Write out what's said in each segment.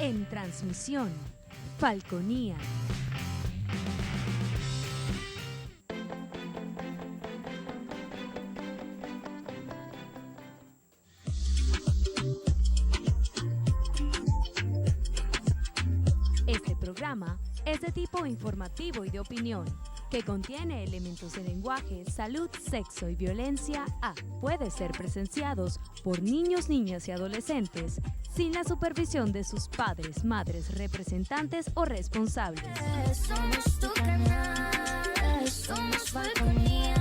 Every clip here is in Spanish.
En transmisión, Falconía. Este programa es de tipo informativo y de opinión, que contiene elementos de lenguaje, salud, sexo y violencia puede ser presenciados por niños, niñas y adolescentes sin la supervisión de sus padres, madres, representantes o responsables. Somos tu canal, somos Falconía.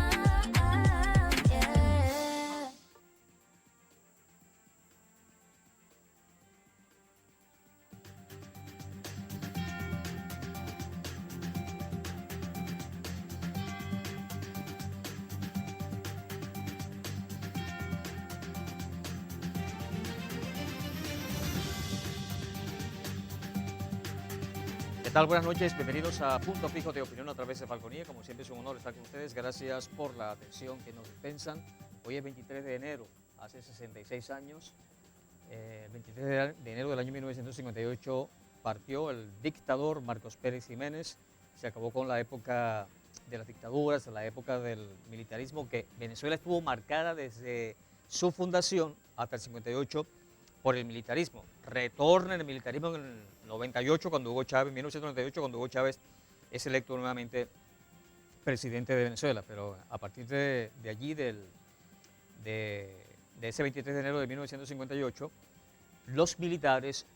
¿Qué tal? Buenas noches, bienvenidos a Punto Fijo de Opinión a través de Falconía. Como siempre es un honor estar con ustedes, gracias por la atención que nos dispensan. Hoy es 23 de enero, hace 66 años, 23 de enero del año 1958 partió el dictador Marcos Pérez Jiménez. Se acabó con la época de las dictaduras, la época del militarismo, que Venezuela estuvo marcada desde su fundación hasta el 58 por el militarismo. Retorna el militarismo en el 98, cuando Hugo Chávez, en 1998, cuando Hugo Chávez es electo nuevamente presidente de Venezuela. Pero a partir de allí, de ese 23 de enero de 1958, los militares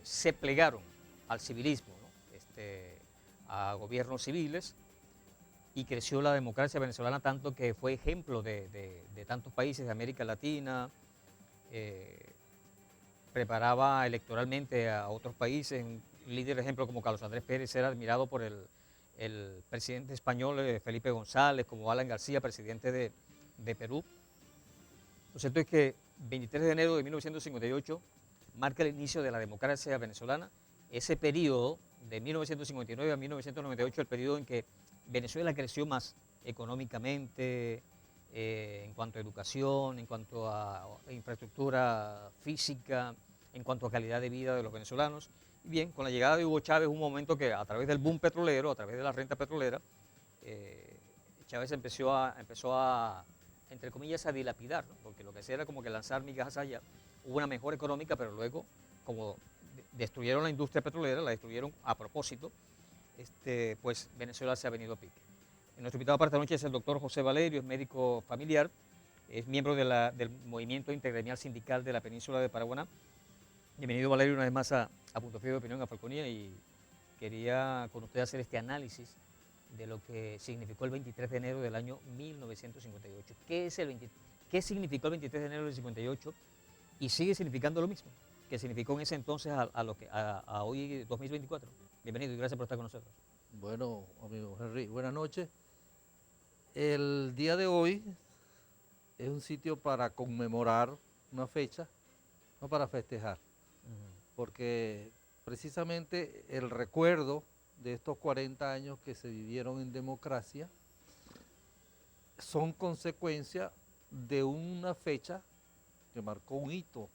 se plegaron al civilismo, ¿no? A gobiernos civiles, y creció la democracia venezolana tanto que fue ejemplo de tantos países de América Latina. Preparaba electoralmente a otros países. Un líder ejemplo como Carlos Andrés Pérez era admirado por el presidente español Felipe González, como Alan García, presidente de Perú. Lo cierto es que 23 de enero de 1958 marca el inicio de la democracia venezolana. Ese periodo de 1959 a 1998, el periodo en que Venezuela creció más económicamente, en cuanto a educación, en cuanto a infraestructura física, en cuanto a calidad de vida de los venezolanos. Y bien, con la llegada de Hugo Chávez, un momento que a través del boom petrolero, a través de la renta petrolera, Chávez empezó a, entre comillas, a dilapidar, ¿no? Porque lo que hacía era como que lanzar migajas allá. Hubo una mejora económica, pero luego, como destruyeron la industria petrolera, la destruyeron a propósito, pues Venezuela se ha venido a pique. Nuestro invitado para esta noche es el doctor José Valerio, es médico familiar, es miembro del Movimiento Intergremial Sindical de la Península de Paraguaná. Bienvenido, Valerio, una vez más a Punto Fijo de Opinión, a Falconía, y quería con usted hacer este análisis de lo que significó el 23 de enero del año 1958. ¿Qué significó el 23 de enero del 58 y sigue significando lo mismo que significó en ese entonces a hoy 2024? Bienvenido y gracias por estar con nosotros. Bueno, amigo Henry, buenas noches. El día de hoy es un sitio para conmemorar una fecha, no para festejar, porque precisamente el recuerdo de estos 40 años que se vivieron en democracia son consecuencia de una fecha que marcó un hito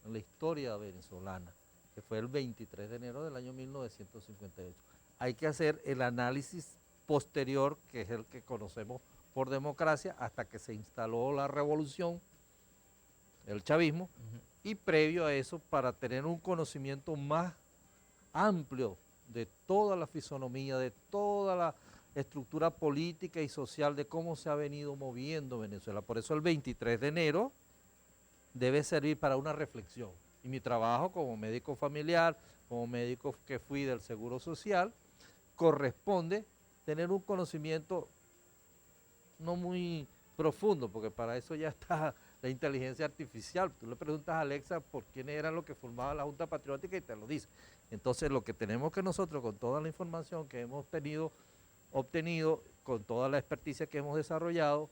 en la historia venezolana, que fue el 23 de enero del año 1958. Hay que hacer el análisis posterior, que es el que conocemos por democracia, hasta que se instaló la revolución, el chavismo, y previo a eso, para tener un conocimiento más amplio de toda la fisonomía, de toda la estructura política y social, de cómo se ha venido moviendo Venezuela. Por eso el 23 de enero debe servir para una reflexión. Y mi trabajo como médico familiar, como médico que fui del Seguro Social, corresponde tener un conocimiento no muy profundo, porque para eso ya está la inteligencia artificial. Tú le preguntas a Alexa por quiénes eran los que formaban la Junta Patriótica y te lo dice. Entonces lo que tenemos que nosotros, con toda la información que hemos obtenido, con toda la experticia que hemos desarrollado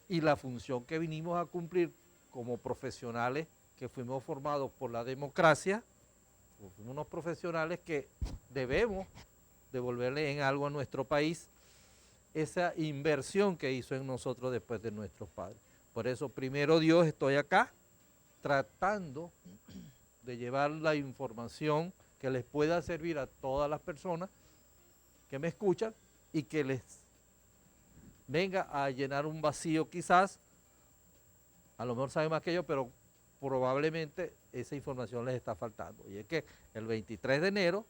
y la función que vinimos a cumplir como profesionales que fuimos formados por la democracia, fuimos unos profesionales que debemos devolverle en algo a nuestro país esa inversión que hizo en nosotros después de nuestros padres. Por eso, primero Dios, estoy acá tratando de llevar la información que les pueda servir a todas las personas que me escuchan y que les venga a llenar un vacío quizás, a lo mejor saben más que yo, pero probablemente esa información les está faltando. Y es que el 23 de enero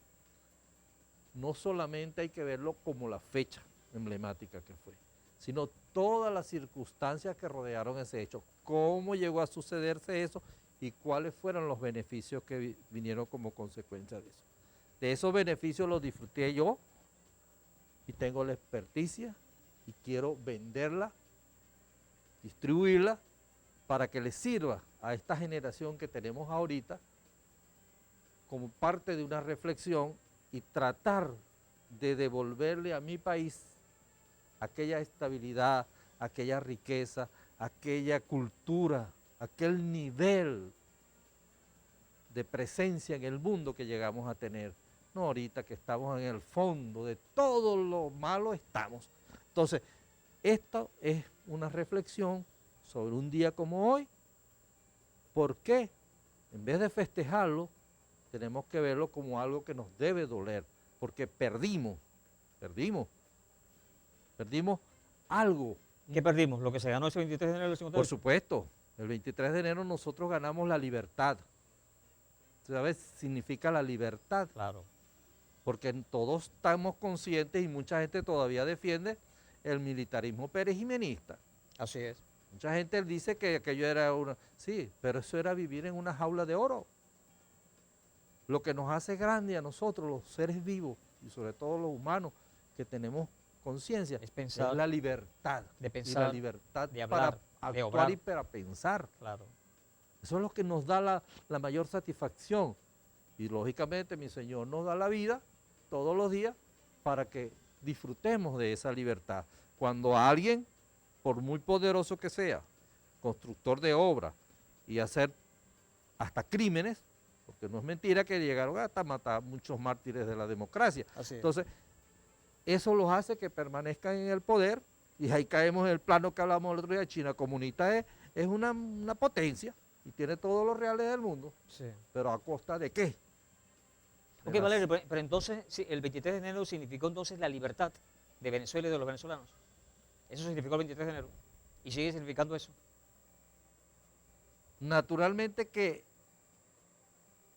no solamente hay que verlo como la fecha emblemática que fue, sino todas las circunstancias que rodearon ese hecho, cómo llegó a sucederse eso y cuáles fueron los beneficios que vinieron como consecuencia de eso. De esos beneficios los disfruté yo y tengo la experticia y quiero venderla, distribuirla para que le sirva a esta generación que tenemos ahorita como parte de una reflexión y tratar de devolverle a mi país aquella estabilidad, aquella riqueza, aquella cultura, aquel nivel de presencia en el mundo que llegamos a tener. No ahorita que estamos en el fondo de todo lo malo estamos. Entonces, esto es una reflexión sobre un día como hoy. ¿Por qué? En vez de festejarlo, tenemos que verlo como algo que nos debe doler, porque perdimos algo. ¿Qué perdimos? ¿Lo que se ganó ese 23 de enero del 58? Por supuesto, el 23 de enero nosotros ganamos la libertad. ¿Sabes? Significa la libertad. Claro. Porque todos estamos conscientes y mucha gente todavía defiende el militarismo perejimenista. Así es. Mucha gente dice que aquello era una... Sí, pero eso era vivir en una jaula de oro. Lo que nos hace grande a nosotros, los seres vivos, y sobre todo los humanos, que tenemos conciencia, es pensar, es la libertad. De pensar, y la libertad de hablar, para de actuar obrar. y para pensar. Claro. Eso es lo que nos da la mayor satisfacción. Y lógicamente mi Señor nos da la vida todos los días para que disfrutemos de esa libertad. Cuando alguien, por muy poderoso que sea, constructor de obra y hacer hasta crímenes, porque no es mentira que llegaron hasta matar muchos mártires de la democracia. Así es. Entonces, eso los hace que permanezcan en el poder y ahí caemos en el plano que hablamos el otro día. China comunista es una potencia y tiene todos los reales del mundo, Sí. pero ¿a costa de qué? Ok, Valerio, pero entonces sí, el 23 de enero significó entonces la libertad de Venezuela y de los venezolanos. Eso significó el 23 de enero. Y sigue significando eso. Naturalmente que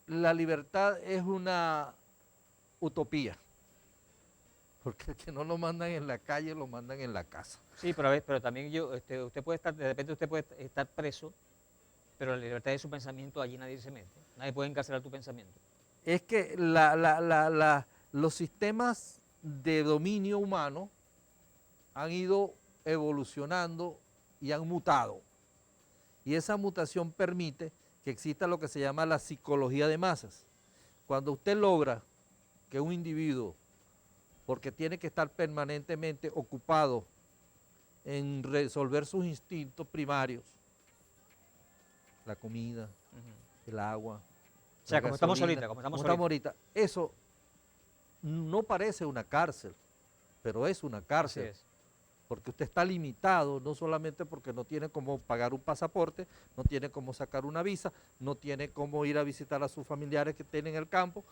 la libertad es una utopía, porque el que no lo mandan en la calle, lo mandan en la casa. Sí, pero a ver, pero también usted puede estar, de repente usted puede estar preso, pero la libertad de su pensamiento allí nadie se mete. Nadie puede encarcelar tu pensamiento. Es que los sistemas de dominio humano han ido evolucionando y han mutado. Y esa mutación permite que exista lo que se llama la psicología de masas. Cuando usted logra que un individuo, porque tiene que estar permanentemente ocupado en resolver sus instintos primarios, la comida, el agua, O sea, la como estamos gasolina, ahorita, como estamos ahorita, eso no parece una cárcel, pero es una Así cárcel. es. Porque usted está limitado, no solamente porque no tiene cómo pagar un pasaporte, no tiene cómo sacar una visa, no tiene cómo ir a visitar a sus familiares que tienen en el campo.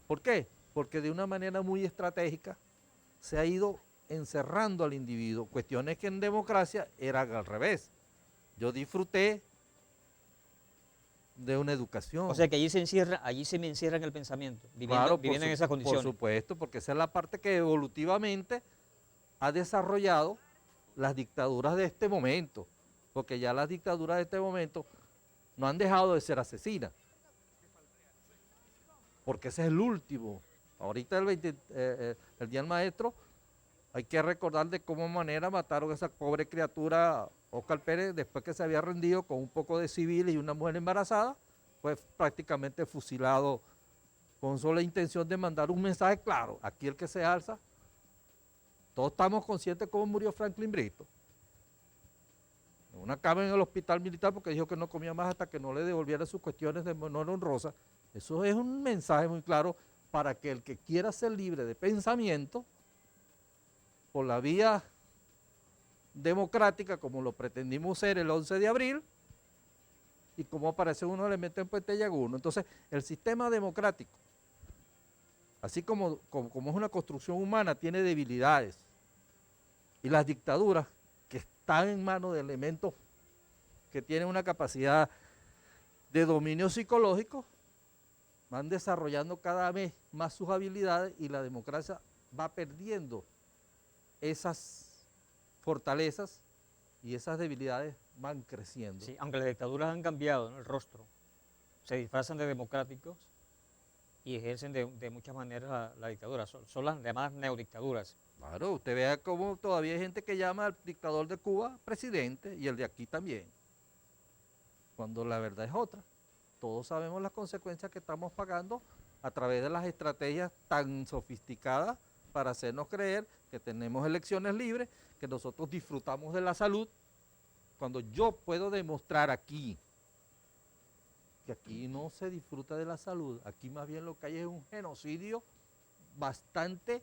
¿Por qué? Porque de una manera muy estratégica se ha ido encerrando al individuo. Cuestiones que en democracia eran al revés. Yo disfruté de una educación. O sea que allí se me encierra en el pensamiento, Claro, viviendo en esas condiciones. Por supuesto, porque esa es la parte que evolutivamente ha desarrollado las dictaduras de este momento, porque ya las dictaduras de este momento no han dejado de ser asesinas, porque ese es el último. Ahorita el Día del Maestro, hay que recordar de cómo manera mataron a esa pobre criatura, Óscar Pérez, después que se había rendido con un poco de civiles y una mujer embarazada, fue prácticamente fusilado con sola intención de mandar un mensaje claro. Aquí el que se alza, todos estamos conscientes de cómo murió Franklin Brito. En una cama en el hospital militar porque dijo que no comía más hasta que no le devolviera sus cuestiones de honor honrosa. Eso es un mensaje muy claro para que el que quiera ser libre de pensamiento, por la vía democrática, como lo pretendimos ser el 11 de abril, y cómo aparecen unos elementos en Puente Llaguno. Entonces, el sistema democrático, así como es una construcción humana, tiene debilidades. Y las dictaduras, que están en manos de elementos que tienen una capacidad de dominio psicológico, van desarrollando cada vez más sus habilidades y la democracia va perdiendo esas fortalezas y esas debilidades van creciendo. Sí, aunque las dictaduras han cambiado, ¿no?, el rostro, se disfrazan de democráticos y ejercen de muchas maneras la dictadura. Son las llamadas neodictaduras. Claro, usted vea cómo todavía hay gente que llama al dictador de Cuba presidente y el de aquí también, cuando la verdad es otra. Todos sabemos las consecuencias que estamos pagando a través de las estrategias tan sofisticadas para hacernos creer que tenemos elecciones libres, que nosotros disfrutamos de la salud, cuando yo puedo demostrar aquí que aquí no se disfruta de la salud, aquí más bien lo que hay es un genocidio bastante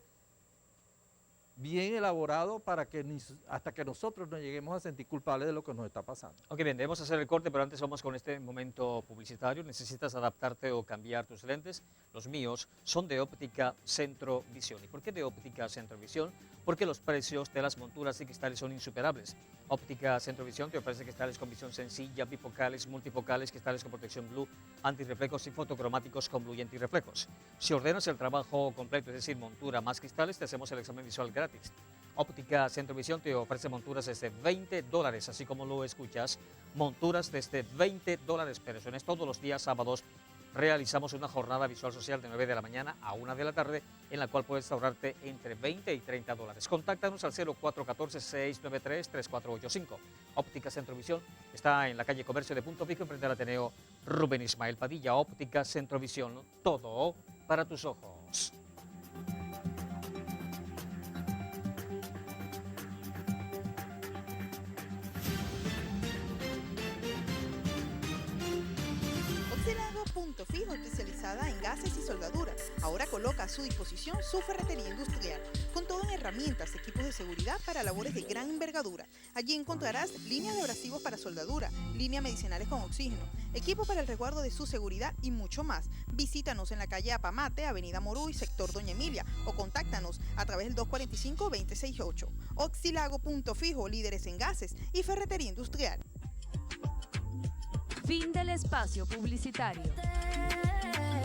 bien elaborado para que hasta que nosotros nos lleguemos a sentir culpables de lo que nos está pasando. Ok, bien, debemos hacer el corte, pero antes vamos con este momento publicitario. ¿Necesitas adaptarte o cambiar tus lentes? Los míos son de Óptica Centro Visión. ¿Y por qué de Óptica Centro Visión? Porque los precios de las monturas y cristales son insuperables. Óptica Centro Visión te ofrece cristales con visión sencilla, bifocales, multifocales, cristales con protección blue, antirreflejos y fotocromáticos con blue y antirreflejos. Si ordenas el trabajo completo, es decir, montura más cristales, te hacemos el examen visual gratis. Óptica Centro Visión te ofrece monturas desde $20, así como lo escuchas, monturas desde $20, pero eso no es todos los días sábados. Realizamos una jornada visual social de 9 de la mañana a 1 de la tarde, en la cual puedes ahorrarte entre $20 y $30. Contáctanos al 0414-693-3485. Óptica Centro Visión está en la calle Comercio de Punto Fijo, enfrente al Ateneo Rubén Ismael Padilla. Óptica Centro Visión, todo para tus ojos. Oxilago Punto Fijo, especializada en gases y soldaduras. Ahora coloca a su disposición su ferretería industrial, con todo en herramientas, equipos de seguridad para labores de gran envergadura. Allí encontrarás líneas de abrasivos para soldadura, líneas medicinales con oxígeno, equipo para el resguardo de su seguridad y mucho más. Visítanos en la calle Apamate, avenida Moruy, sector Doña Emilia, o contáctanos a través del 245-268. Oxilago Punto Fijo, líderes en gases y ferretería industrial. Fin del espacio publicitario.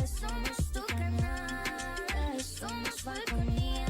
Somos tu canal, somos Falconía.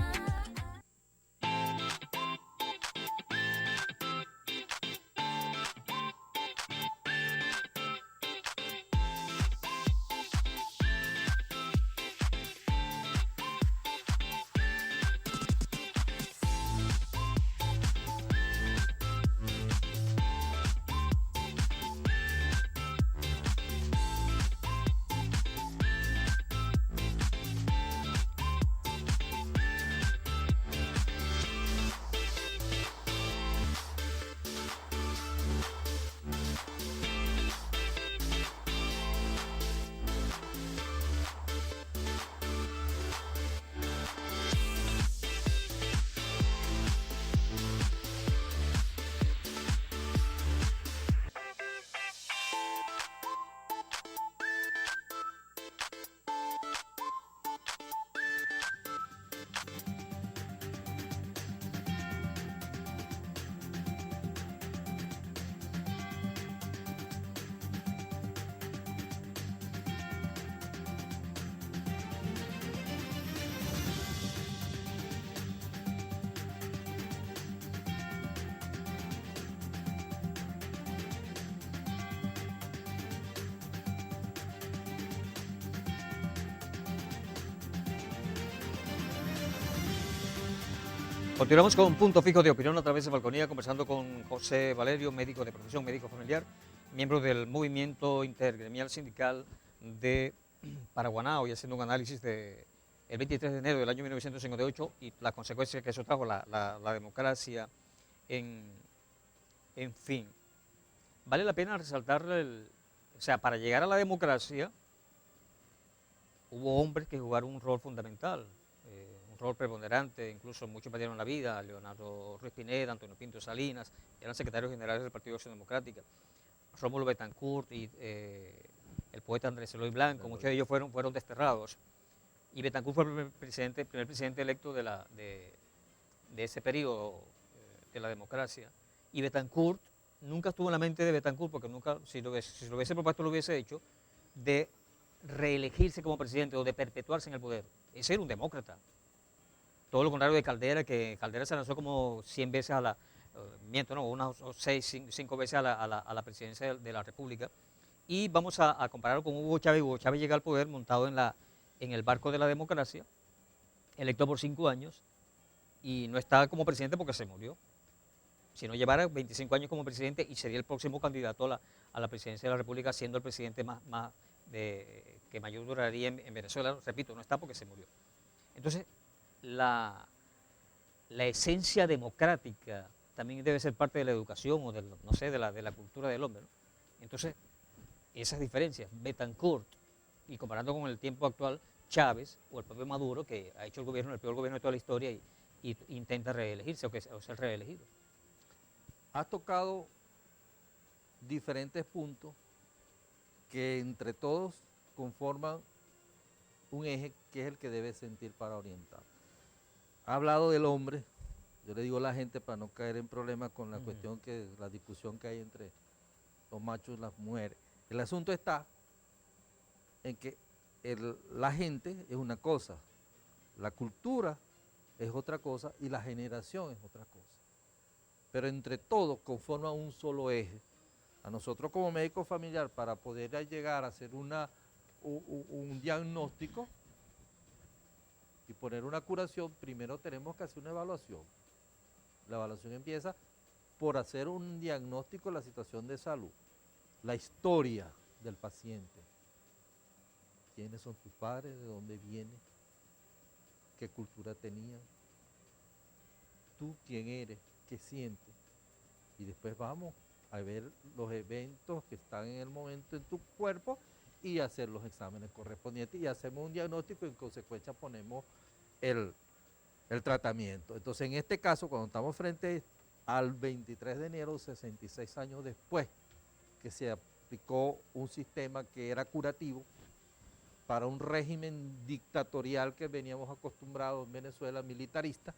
Continuamos con Punto Fijo de Opinión a través de Falconía, conversando con José Valerio, médico de profesión, médico familiar, miembro del Movimiento Intergremial Sindical de Paraguaná, hoy haciendo un análisis del 23 de enero del año 1958 y las consecuencias que eso trajo, la democracia, en fin. Vale la pena resaltar, o sea, para llegar a la democracia hubo hombres que jugaron un rol fundamental, rol preponderante, incluso muchos perdieron la vida, Leonardo Ruiz Pineda, Antonio Pinto Salinas, eran secretarios generales del Partido Acción Democrática. Rómulo Betancourt y el poeta Andrés Eloy Blanco, muchos de ellos fueron desterrados. Y Betancourt fue el primer presidente electo de ese periodo de la democracia. Y Betancourt nunca estuvo en la mente de Betancourt, porque nunca, si lo hubiese propuesto, lo hubiese hecho, de reelegirse como presidente o de perpetuarse en el poder. Ese era un demócrata. Todo lo contrario de Caldera, que Caldera se lanzó como 100 veces unas 5 veces a la presidencia de la República. Y vamos a compararlo con Hugo Chávez. Hugo Chávez llega al poder montado en el barco de la democracia, electo por 5 años, y no está como presidente porque se murió. Si no, llevara 25 años como presidente y sería el próximo candidato a la presidencia de la República, siendo el presidente que mayor duraría en Venezuela. Repito, no está porque se murió. Entonces, la esencia democrática también debe ser parte de la educación o de la cultura del hombre, ¿no? Entonces, esas diferencias, Betancourt, y comparando con el tiempo actual, Chávez o el propio Maduro, que ha hecho el peor gobierno de toda la historia y intenta reelegirse o ser reelegido. Has tocado diferentes puntos que entre todos conforman un eje que es el que debe sentir para orientar. Ha hablado del hombre, yo le digo a la gente para no caer en problemas con la cuestión la discusión que hay entre los machos y las mujeres. El asunto está en que la gente es una cosa, la cultura es otra cosa y la generación es otra cosa. Pero entre todos conforman un solo eje. A nosotros como médico familiar, para poder llegar a hacer un diagnóstico y poner una curación, primero tenemos que hacer una evaluación. La evaluación empieza por hacer un diagnóstico de la situación de salud, la historia del paciente. ¿Quiénes son tus padres? ¿De dónde vienes? ¿Qué cultura tenían? ¿Tú quién eres? ¿Qué sientes? Y después vamos a ver los eventos que están en el momento en tu cuerpo y hacer los exámenes correspondientes y hacemos un diagnóstico y en consecuencia ponemos el tratamiento. Entonces, en este caso, cuando estamos frente al 23 de enero, 66 años después que se aplicó un sistema que era curativo para un régimen dictatorial que veníamos acostumbrados en Venezuela, militarista,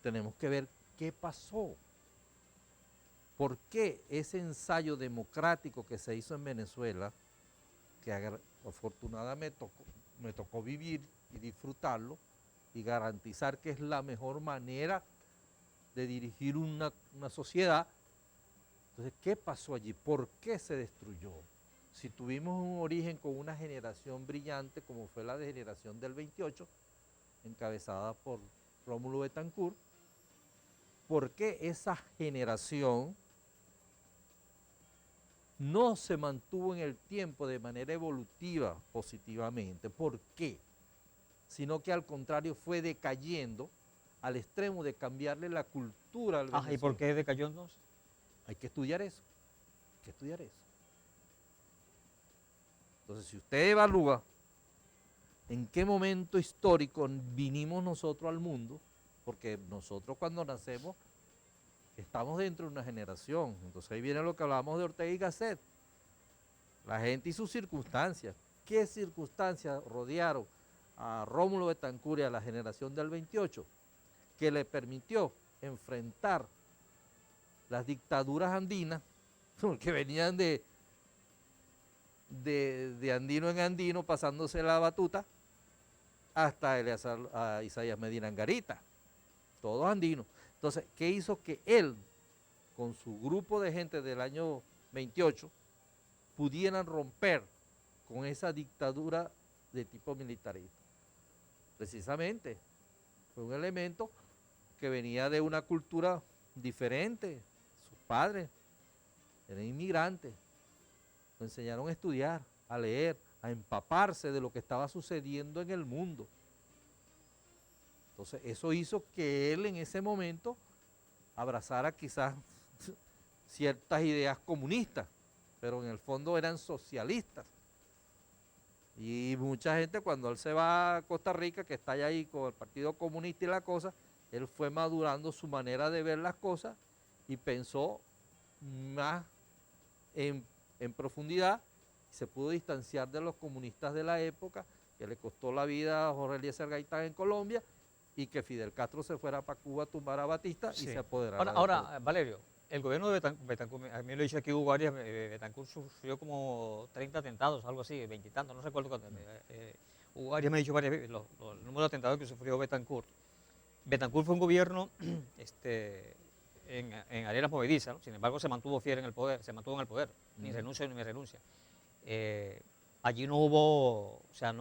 tenemos que ver qué pasó. ¿Por qué ese ensayo democrático que se hizo en Venezuela, que afortunadamente me tocó vivir y disfrutarlo y garantizar que es la mejor manera de dirigir una sociedad? Entonces, ¿qué pasó allí? ¿Por qué se destruyó? Si tuvimos un origen con una generación brillante como fue la de generación del 28, encabezada por Rómulo Betancourt, ¿por qué esa generación no se mantuvo en el tiempo de manera evolutiva positivamente? ¿Por qué? Sino que al contrario fue decayendo al extremo de cambiarle la cultura al venezolano. ¿Y por qué decayó entonces? Hay que estudiar eso, hay que estudiar eso. Entonces, si usted evalúa en qué momento histórico vinimos nosotros al mundo, porque nosotros cuando nacemos estamos dentro de una generación. Entonces ahí viene lo que hablamos de Ortega y Gasset. La gente y sus circunstancias. ¿Qué circunstancias rodearon a Rómulo Betancourt y a la generación del 28 que le permitió enfrentar las dictaduras andinas, que venían de andino en andino, pasándose la batuta, hasta a Isaías Medina Angarita, todos andinos? Entonces, ¿qué hizo que él, con su grupo de gente del año 28, pudieran romper con esa dictadura de tipo militarista? Precisamente, fue un elemento que venía de una cultura diferente. Sus padres eran inmigrantes, lo enseñaron a estudiar, a leer, a empaparse de lo que estaba sucediendo en el mundo. Entonces, eso hizo que él en ese momento abrazara quizás ciertas ideas comunistas, pero en el fondo eran socialistas. Y mucha gente, cuando él se va a Costa Rica, que está ahí con el Partido Comunista y la cosa, él fue madurando su manera de ver las cosas y pensó más en profundidad, se pudo distanciar de los comunistas de la época, que le costó la vida a Jorge Eliezer Gaitán en Colombia, y que Fidel Castro se fuera para Cuba a tumbar a Batista y Sí. se apoderara Ahora, del ahora, poder. Valerio, el gobierno de Betancourt, a mí lo dice aquí Hugo Arias, Betancourt sufrió como 30 atentados, algo así, 20 y tantos, no recuerdo cuánto. Hugo Arias me ha dicho varias veces el número de atentados que sufrió Betancourt. Betancourt fue un gobierno en arenas movedizas, ¿no? Sin embargo se mantuvo fiel en el poder, se mantuvo en el poder, ni renuncia ni renuncia. Allí no hubo, o sea,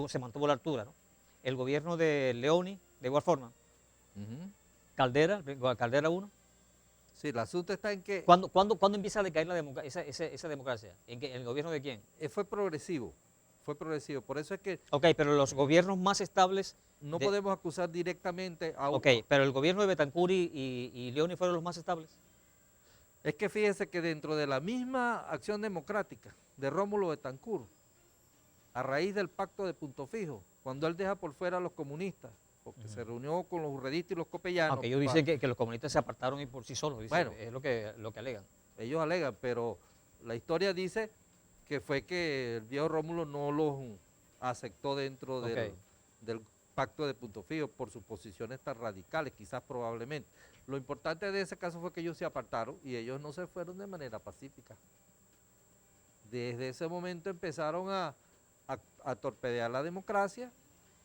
se mantuvo la altura, ¿no? El gobierno de Leoni, de igual forma, Ujú. Caldera 1. Sí, el asunto está en que ¿Cuándo empieza a decaer esa democracia? ¿En el gobierno de quién? fue progresivo, por eso es que Ok, pero los gobiernos más estables, no de- podemos acusar directamente a ok, pero el gobierno de Betancourt y Leoni fueron los más estables. Es que fíjese que dentro de la misma acción democrática de Rómulo Betancourt, a raíz del pacto de Punto Fijo, cuando él deja por fuera a los comunistas, porque se reunió con los urredistas y los copellanos, Aunque ellos dicen que los comunistas se apartaron y por sí solos, dicen, Bueno. es lo que alegan. ellos alegan, pero la historia dice que fue que el viejo Rómulo no los aceptó dentro Ok. del pacto de Punto Fijo por sus posiciones tan radicales, quizás probablemente. Lo importante de ese caso fue que ellos se apartaron y ellos no se fueron de manera pacífica. Desde ese momento empezaron a torpedear la democracia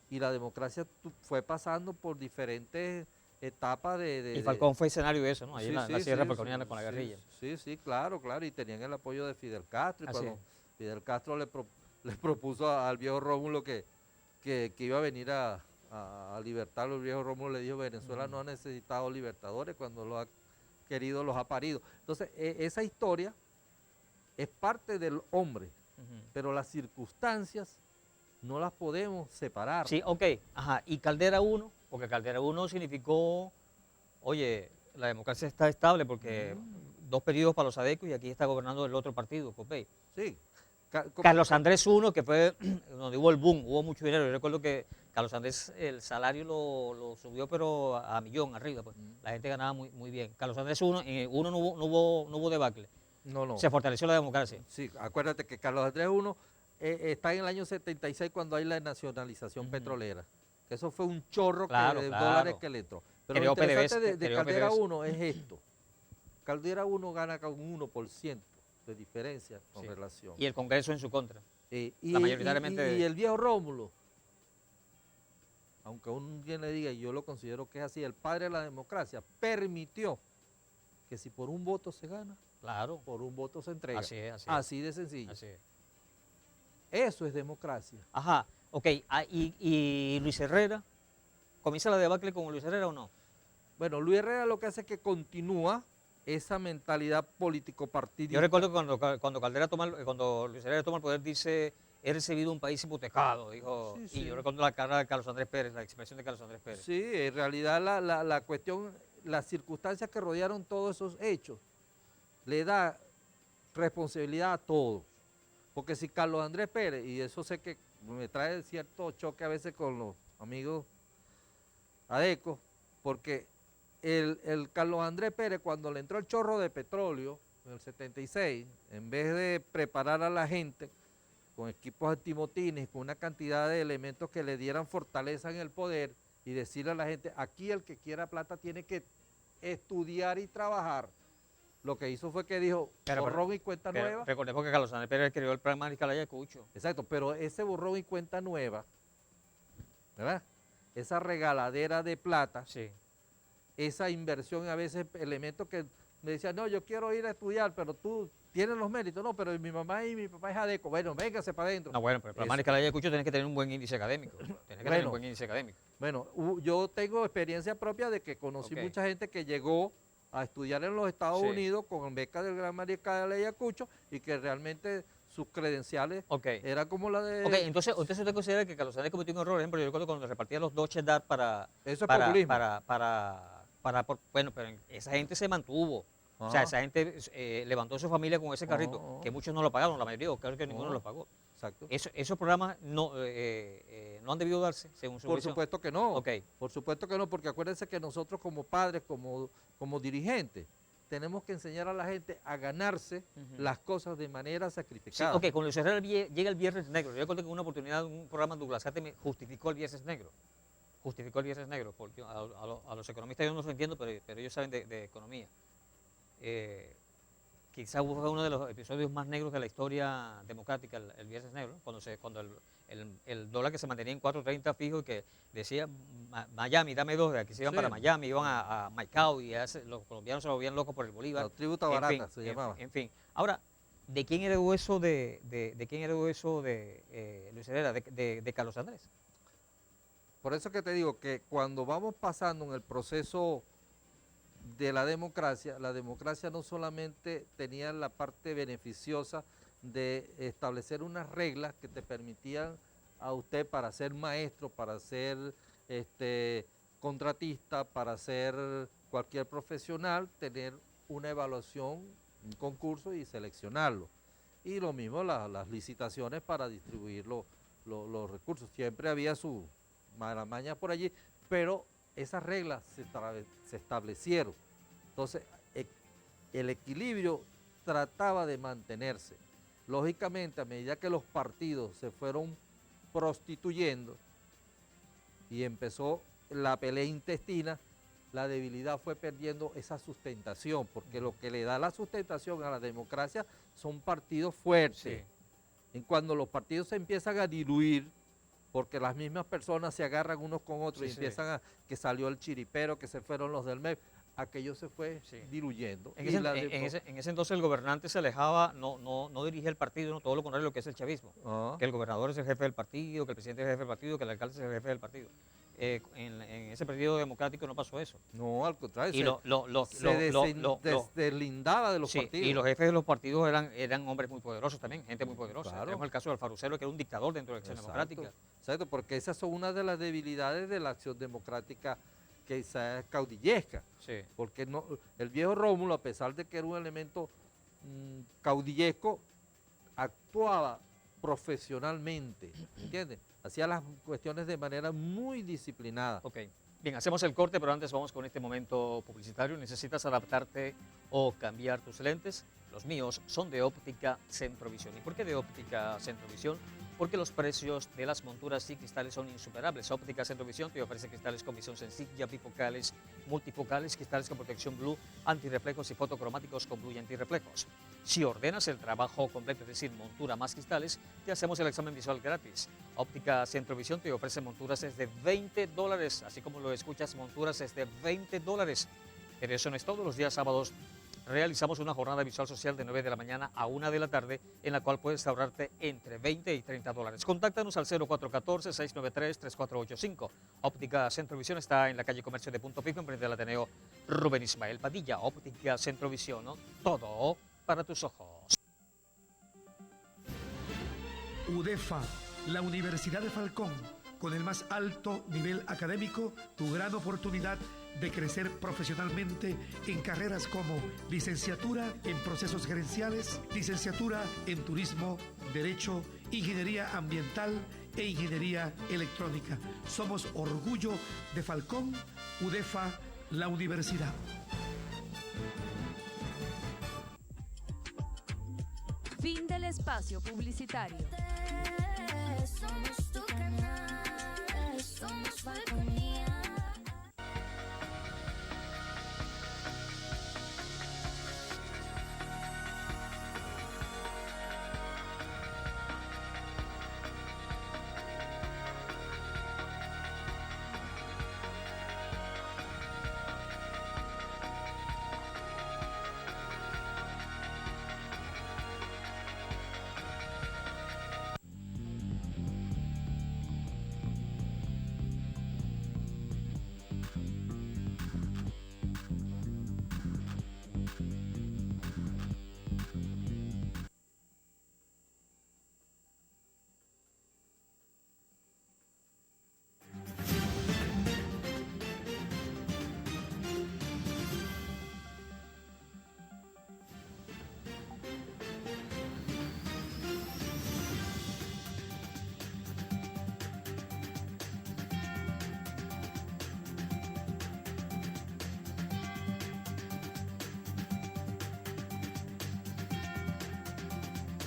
y la democracia fue pasando por diferentes etapas Y Falcón fue escenario de eso, ¿no? Ahí Sí, en la sí, sierra sí, falconiana con la sí, guerrilla. Sí, sí, claro, y tenían el apoyo de Fidel Castro, y Así cuando es. Fidel Castro le propuso al viejo Rómulo que iba a venir a libertarlo, el viejo Rómulo le dijo, Venezuela no ha necesitado libertadores, cuando lo ha querido los ha parido. Entonces, esa historia es parte del hombre, Ujú. pero las circunstancias no las podemos separar. Sí, ok, ajá. Y Caldera 1, porque Caldera 1 significó, oye, la democracia está estable porque 2 periodos para los adecos y aquí está gobernando el otro partido, Copey. Sí. Carlos Andrés 1, que fue donde hubo el boom, hubo mucho dinero. Yo recuerdo que Carlos Andrés el salario lo subió, pero a millón arriba, pues. La gente ganaba muy bien. Carlos Andrés 1, en uno no hubo debacle. No. Se fortaleció la democracia. Sí, acuérdate que Carlos Andrés I está en el año 76 cuando hay la nacionalización petrolera. Eso fue un chorro Claro, de claro. dólares que le entró. Pero Creó lo interesante PDVSA, de creó Caldera PDVSA. 1 es esto. Caldera 1 gana con un 1% de diferencia con Sí. relación. Y el Congreso en su contra. Y mayoritariamente- el viejo Rómulo, aunque un quien le diga, y yo lo considero que es así, el padre de la democracia, permitió que si por un voto se gana, Claro. por un voto se entrega. Así es, así es. Así de sencillo. Así es. Eso es democracia. Ajá, ok. ¿Y Luis Herrera? ¿Comienza la debacle con Luis Herrera o no? Bueno, Luis Herrera lo que hace es que continúa esa mentalidad político-partidista. Yo recuerdo que cuando Luis Herrera toma el poder, dice, he recibido un país hipotecado, dijo, Sí, y sí. yo recuerdo la cara de Carlos Andrés Pérez, la expresión de Carlos Andrés Pérez. Sí, en realidad la cuestión, las circunstancias que rodearon todos esos hechos, le da responsabilidad a todos. Porque si Carlos Andrés Pérez, y eso sé que me trae cierto choque a veces con los amigos adecos, porque el Carlos Andrés Pérez, cuando le entró el chorro de petróleo en el 76, en vez de preparar a la gente con equipos antimotines, con una cantidad de elementos que le dieran fortaleza en el poder y decirle a la gente, aquí el que quiera plata tiene que estudiar y trabajar. Lo que hizo fue que dijo, borrón y cuenta Pero nueva. recordemos que Carlos Andrés Pérez creó el plan Mariscal Ayacucho. Exacto, pero ese borrón y cuenta nueva, ¿verdad? Esa regaladera de plata, Sí. esa inversión, a veces elementos que me decían, no, yo quiero ir a estudiar, pero tú tienes los méritos, no, pero mi mamá y mi papá es adeco, bueno, véngase para adentro. No, bueno, pero el plan Eso. Mariscal Ayacucho tiene que tener un buen índice académico. Tiene que tener Bueno. un buen índice académico. Bueno, yo tengo experiencia propia de que conocí Ok. mucha gente que llegó a estudiar en los Estados Sí. Unidos con beca del Gran Mariscal de Ayacucho y que realmente sus credenciales Ok. eran como la de... Ok, entonces usted considera que Carlos Andrés cometió un error, por ejemplo, yo recuerdo cuando repartía los Dodge Dart Eso es populismo. bueno, pero esa gente se mantuvo. O sea, Ajá. esa gente levantó su familia con ese carrito, Oh. que muchos no lo pagaron, la mayoría, o creo que ninguno Oh. lo pagó. Exacto. Esos programas no han debido darse, según su Por visión. supuesto que no. Ok. Por supuesto que no, porque acuérdense que nosotros como padres, como dirigentes, tenemos que enseñar a la gente a ganarse Ujú. las cosas de manera Sí, sacrificada. ok, con Luis Herrera llega el Viernes Negro. Yo recuerdo que en una oportunidad, un programa Douglas Ate me justificó el Viernes Negro. Justificó el Viernes Negro, porque a los economistas yo no los entiendo, pero ellos saben de economía. Quizás fue uno de los episodios más negros de la historia democrática, el Viernes Negro, cuando el dólar que se mantenía en 4.30 fijo y que decía Miami, dame dos, de aquí se iban Sí. para Miami, iban a Maicao y los colombianos se volvían locos por el Bolívar. La tributa En barata fin, se llamaba. En fin, ahora, ¿de quién heredó eso de Luis Herrera, de Carlos Andrés? Por eso que te digo que cuando vamos pasando en el proceso de la democracia no solamente tenía la parte beneficiosa de establecer unas reglas que te permitían a usted para ser maestro, para ser contratista, para ser cualquier profesional, tener una evaluación, un concurso y seleccionarlo. Y lo mismo las licitaciones para distribuir los recursos. Siempre había su maña por allí, pero esas reglas se establecieron. Entonces, el equilibrio trataba de mantenerse. Lógicamente, a medida que los partidos se fueron prostituyendo y empezó la pelea intestina, la debilidad fue perdiendo esa sustentación, porque lo que le da la sustentación a la democracia son partidos fuertes. Sí. Y cuando los partidos se empiezan a diluir, porque las mismas personas se agarran unos con otros Sí, y sí. empiezan que salió el chiripero, que se fueron los del MEP, aquello se fue Sí. diluyendo. En Y ese, la en ese entonces el gobernante se alejaba, no dirigía el partido, no, todo lo contrario de lo que es el chavismo. Ah, Que el gobernador es el jefe del partido, que el presidente es el jefe del partido, que el alcalde es el jefe del partido. En ese partido democrático no pasó eso. no, al contrario, Y deslindaba de los sí, partidos. y los jefes de los partidos eran hombres muy poderosos también, gente muy poderosa. Claro. Tenemos el caso de Alfaruselo, que era un dictador dentro de la acción democrática. Exacto, porque esas son una de las debilidades de la acción democrática que es caudillesca. Sí. Porque no, el viejo Rómulo, a pesar de que era un elemento caudillesco, actuaba profesionalmente, ¿entiendes? Hacía las cuestiones de manera muy disciplinada. Ok. Bien, hacemos el corte, pero antes vamos con este momento publicitario. ¿Necesitas adaptarte o cambiar tus lentes? Los míos son de Óptica Centrovisión. ¿Y por qué de Óptica Centrovisión? Porque los precios de las monturas y cristales son insuperables. Óptica Centrovisión te ofrece cristales con visión sencilla, bifocales, multifocales, cristales con protección blue, antirreflejos y fotocromáticos con blue y antirreflejos. Si ordenas el trabajo completo, es decir, montura más cristales, te hacemos el examen visual gratis. Óptica Centrovisión te ofrece monturas desde $20, así como lo escuchas, monturas desde $20. Pero eso no es todo. Los días sábados realizamos una jornada visual social de 9 de la mañana a 1 de la tarde, en la cual puedes ahorrarte entre $20 y $30. Contáctanos al 0414-693-3485. Óptica Centrovisión está en la calle Comercio de Punto Fijo, enfrente del Ateneo Rubén Ismael Padilla. Óptica Centrovisión, ¿no? Todo para tus ojos. UDEFA, la Universidad de Falcón, con el más alto nivel académico, tu gran oportunidad de crecer profesionalmente en carreras como licenciatura en procesos gerenciales, licenciatura en turismo, derecho, ingeniería ambiental e ingeniería electrónica. Somos orgullo de Falcón, UDEFA, la universidad. Fin del espacio publicitario. Somos tu canal, somos Falconía.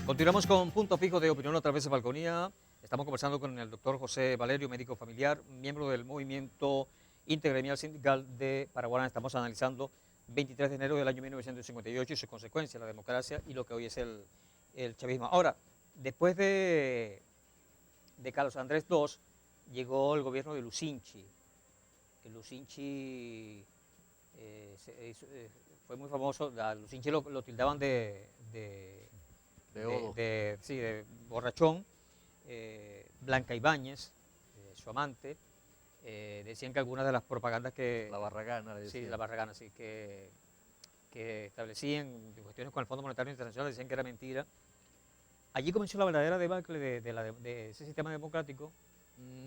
Continuamos con Punto Fijo de Opinión a través de Falconía. Estamos conversando con el doctor José Valerio, médico familiar, miembro del movimiento intergremial sindical de Paraguaná. Estamos analizando 23 de enero del año 1958 y sus consecuencias, la democracia y lo que hoy es el chavismo. Ahora, después de Carlos Andrés II, llegó el gobierno de Lucinchi. El Lucinchi fue muy famoso. A Lucinchi lo tildaban de borrachón. Blanca Ibáñez, su amante, decían que algunas de las propagandas que... La Barragana, le decían. Sí, la Barragana, sí, que establecían cuestiones con el Fondo Monetario Internacional, decían que era mentira. Allí comenzó la verdadera debacle de ese sistema democrático.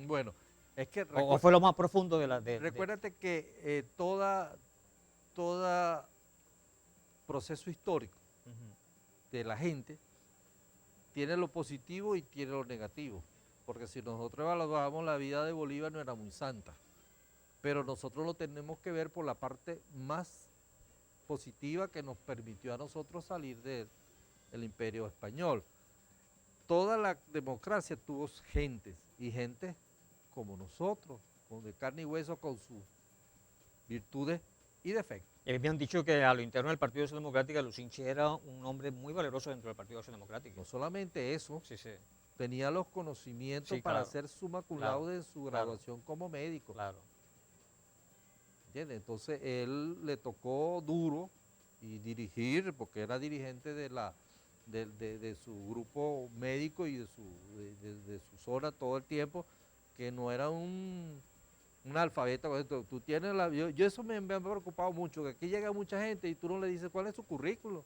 Bueno, es que... ¿O fue lo más profundo de la... Recuérdate que toda proceso histórico de la gente tiene lo positivo y tiene lo negativo, porque si nosotros evaluamos la vida de Bolívar no era muy santa, pero nosotros lo tenemos que ver por la parte más positiva que nos permitió a nosotros salir del imperio español. Toda la democracia tuvo gentes, y gentes como nosotros, de carne y hueso, con sus virtudes y defectos. Y me han dicho que a lo interno del Partido Acción Democrática, Lucinchi era un hombre muy valeroso dentro del Partido Acción Democrática. No solamente eso, Sí, sí. tenía los conocimientos Sí, para claro, ser summa cum laude en su claro, graduación como médico. Claro. ¿Entiendes? Entonces él le tocó duro y dirigir, porque era dirigente de su grupo médico y de su zona todo el tiempo, que no era un alfabeto. Tú tienes yo eso me ha preocupado mucho, que aquí llega mucha gente y tú no le dices cuál es su currículo.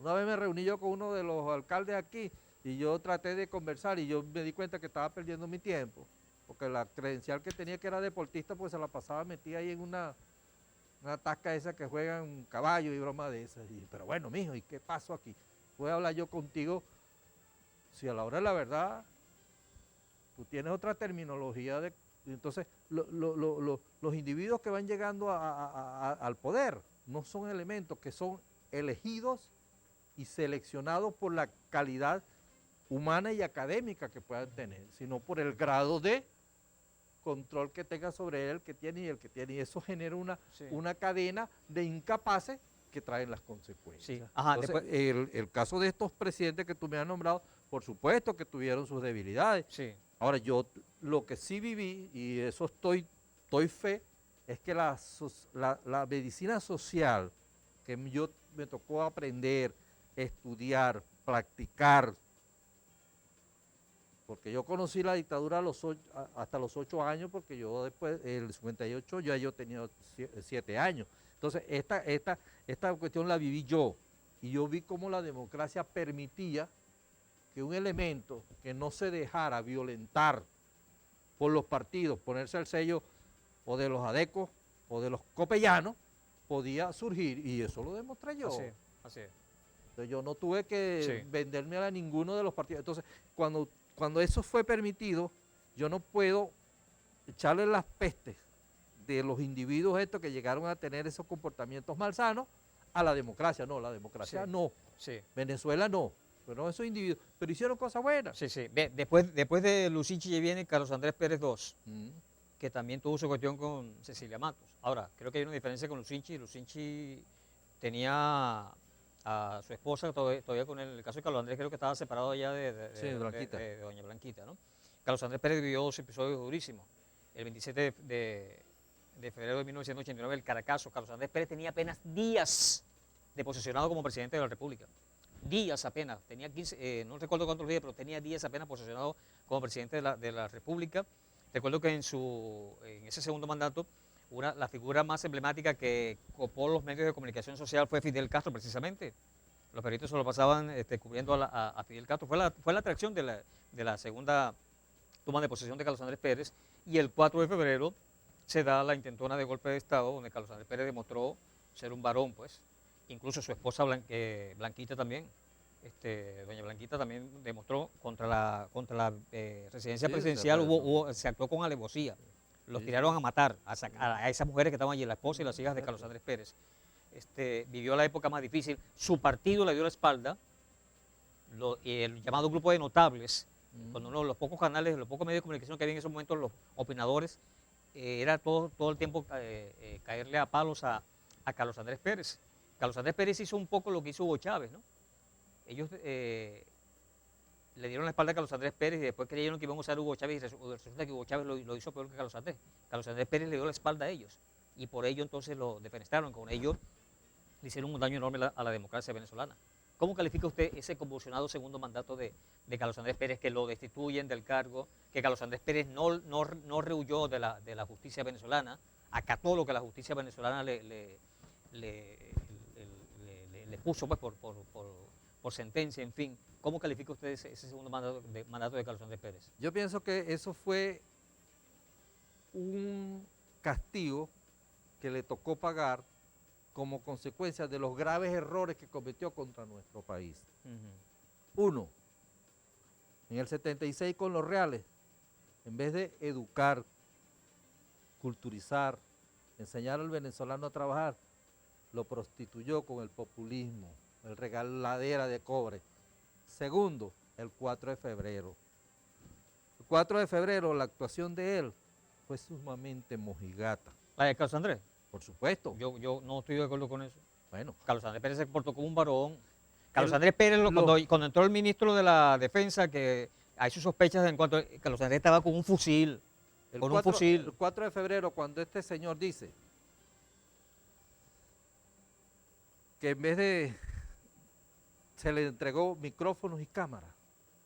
Una vez me reuní yo con uno de los alcaldes aquí y yo traté de conversar y yo me di cuenta que estaba perdiendo mi tiempo, porque la credencial que tenía, que era deportista, pues se la pasaba metida ahí en una tasca esa que juegan caballo y broma de esas. Pero bueno, mijo, ¿y qué pasó aquí? Voy a hablar yo contigo si a la hora de la verdad tú tienes otra terminología de... Entonces, los individuos que van llegando al poder no son elementos que son elegidos y seleccionados por la calidad humana y académica que puedan tener, sino por el grado de control que tenga sobre él, que tiene y el que tiene. Y eso genera una cadena de incapaces que traen las consecuencias. Sí. Ajá, Entonces, el caso de estos presidentes que tú me has nombrado, por supuesto que tuvieron sus debilidades. Sí. Ahora, yo lo que sí viví, y eso estoy fe, es que la medicina social que me tocó aprender, estudiar, practicar, porque yo conocí la dictadura hasta los 8 años, porque yo después, el 58, yo tenía 7 años. Entonces, esta cuestión la viví yo, y yo vi cómo la democracia permitía que un elemento que no se dejara violentar por los partidos, ponerse el sello o de los adecos o de los copellanos, podía surgir, y eso lo demostré yo. Así es. Entonces, yo no tuve que Sí. venderme a ninguno de los partidos. Entonces, cuando eso fue permitido, yo no puedo echarle las pestes de los individuos estos que llegaron a tener esos comportamientos malsanos a la democracia. No, la democracia Sí. no. Sí. Venezuela no. Pero esos individuos, pero hicieron cosas buenas. Sí, sí. Después de Lucinchi ya viene Carlos Andrés Pérez II, Mm. que también tuvo su cuestión con Cecilia Matos. Ahora, creo que hay una diferencia con Lucinchi. Lucinchi tenía a su esposa todavía con él. En el caso de Carlos Andrés, creo que estaba separado ya Sí, de Blanquita. de doña Blanquita, ¿no? Carlos Andrés Pérez vivió 2 episodios durísimos. El 27 de febrero de 1989, el Caracazo. Carlos Andrés Pérez tenía apenas días de posesionado como presidente de la República. Días apenas, tenía 15, no recuerdo cuántos días, pero tenía días apenas posesionado como presidente de la República. Recuerdo que en ese segundo mandato, la figura más emblemática que copó los medios de comunicación social fue Fidel Castro, precisamente. Los periodistas se lo pasaban cubriendo a Fidel Castro. Fue la atracción de la segunda toma de posesión de Carlos Andrés Pérez, y el 4 de febrero se da la intentona de golpe de Estado, donde Carlos Andrés Pérez demostró ser un varón, pues. Incluso su esposa Blanquita también, doña Blanquita también demostró contra la residencia presidencial, se actuó con alevosía. Los tiraron a matar a esas mujeres que estaban allí, la esposa y las hijas de Carlos Andrés Pérez. Vivió la época más difícil. Su partido le dio la espalda y el llamado grupo de notables, cuando los pocos canales, los pocos medios de comunicación que había en esos momentos, los opinadores, era todo el tiempo caerle a palos a Carlos Andrés Pérez. Carlos Andrés Pérez hizo un poco lo que hizo Hugo Chávez, ¿no? Ellos le dieron la espalda a Carlos Andrés Pérez y después creyeron que iban a usar a Hugo Chávez y resulta que Hugo Chávez lo hizo peor que Carlos Andrés. Carlos Andrés Pérez le dio la espalda a ellos y por ello entonces lo defenestraron. Con ello le hicieron un daño enorme a la democracia venezolana. ¿Cómo califica usted ese convulsionado segundo mandato de Carlos Andrés Pérez, que lo destituyen del cargo, que Carlos Andrés Pérez no rehuyó de la justicia venezolana, acató lo que la justicia venezolana le puso pues, por sentencia, en fin? ¿Cómo califica usted ese segundo mandato de Carlos Andrés Pérez? Yo pienso que eso fue un castigo que le tocó pagar como consecuencia de los graves errores que cometió contra nuestro país. Uno, en el 76 con los reales, en vez de educar, culturizar, enseñar al venezolano a trabajar, lo prostituyó con el populismo, el regaladera de cobre. Segundo, el 4 de febrero. El 4 de febrero la actuación de él fue sumamente mojigata. ¿La de Carlos Andrés? Por supuesto. Yo no estoy de acuerdo con eso. Bueno, Carlos Andrés Pérez se portó como un varón. Carlos Andrés Pérez, cuando entró el ministro de la Defensa, que hay sus sospechas en cuanto a Carlos Andrés estaba con un fusil. el Con un fusil. El 4 de febrero, cuando este señor dice que en vez de se le entregó micrófonos y cámaras,